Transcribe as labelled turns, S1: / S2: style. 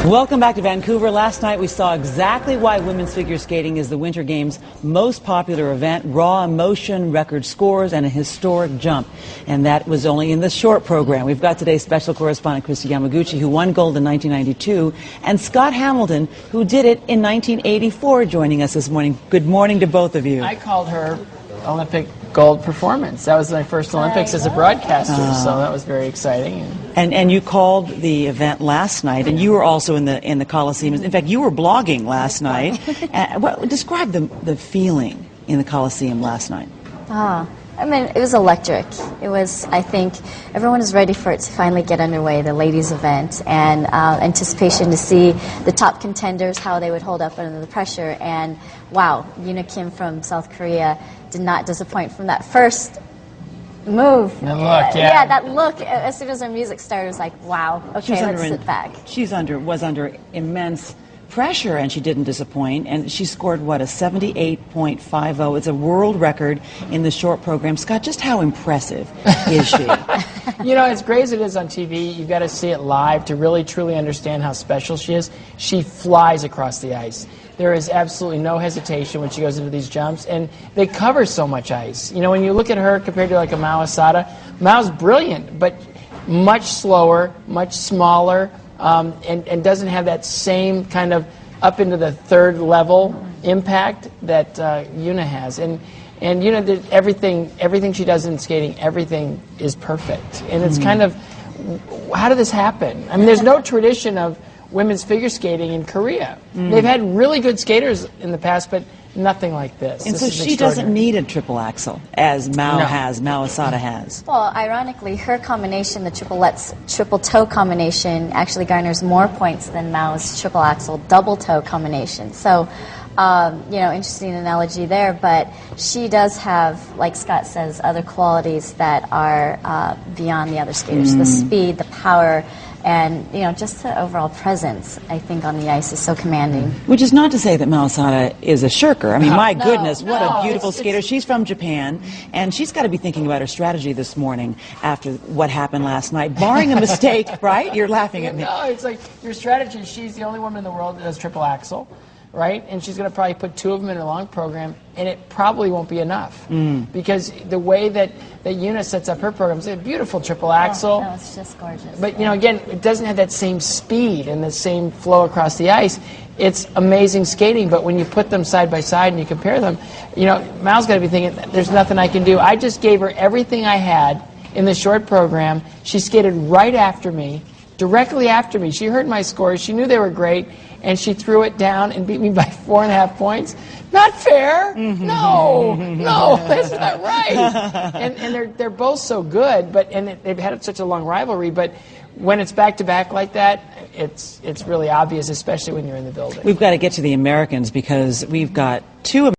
S1: Welcome back to Vancouver. Last night we saw exactly why women's figure skating is the Winter Games' most popular event. Raw emotion, record scores, and a historic jump. And that was only in the short program. We've got today's special correspondent, Kristi Yamaguchi, who won gold in 1992, and Scott Hamilton, who did it in 1984, joining us this morning. Good morning to both of you.
S2: I called her Olympic gold performance. That was my first Olympics as a broadcaster, so that was very exciting.
S1: And you called the event last night, and you were also in the Coliseum. In fact, you were blogging last night. Describe the feeling in the Coliseum last night.
S3: I mean, it was electric. It was, I think, everyone is ready for it to finally get underway, the ladies' event, and anticipation to see the top contenders, how they would hold up under the pressure. And wow, Yuna Kim from South Korea did not disappoint from that first move.
S2: The look,
S3: yeah, that look. As soon as our music started, it was like, wow, okay, let's sit back.
S1: She was under immense pressure, and she didn't disappoint, and she scored, what, a 78.50. It's a world record in the short program. Scott, just how impressive is she?
S2: You know, as great as it is on TV, you've got to see it live to really, truly understand how special she is. She flies across the ice. There is absolutely no hesitation when she goes into these jumps, and they cover so much ice. You know, when you look at her compared to like a Mao Asada, Mao's brilliant, but much slower, much smaller, and doesn't have that same kind of up into the third level impact that Yuna has. And Yuna did everything she does in skating, everything is perfect. And it's kind of, how did this happen? I mean, there's no tradition of women's figure skating in Korea. They've had really good skaters in the past, but nothing like this.
S1: And so she doesn't need a triple axel, as Mao Asada has.
S3: Well, ironically, her combination, the triple toe combination, actually garners more points than Mao's triple axel double toe combination. So, you know, interesting analogy there, but she does have, like Scott says, other qualities that are beyond the other skaters. The speed, the power, and, you know, just the overall presence, I think, on the ice is so commanding.
S1: Which is not to say that Mao Asada is a shirker. I mean, my goodness, what a beautiful skater. She's from Japan, and she's got to be thinking about her strategy this morning after what happened last night, barring a mistake, right? You're laughing at me.
S2: No, it's like your strategy. She's the only woman in the world that does triple axel, right? And she's going to probably put two of them in a long program, and it probably won't be enough. Because the way that Yuna sets up her program is a beautiful triple axel.
S3: No, it's just gorgeous.
S2: But, you know, again, it doesn't have that same speed and the same flow across the ice. It's amazing skating, but when you put them side by side and you compare them, you know, Mao's got to be thinking, there's nothing I can do. I just gave her everything I had in the short program. She skated right after me, directly after me. She heard my scores. She knew they were great, and she threw it down and beat me by 4.5 points. Not fair. No, that's not right. And they're both so good, and they've had such a long rivalry. But when it's back to back like that, it's really obvious, especially when you're in the building.
S1: We've got to get to the Americans because we've got two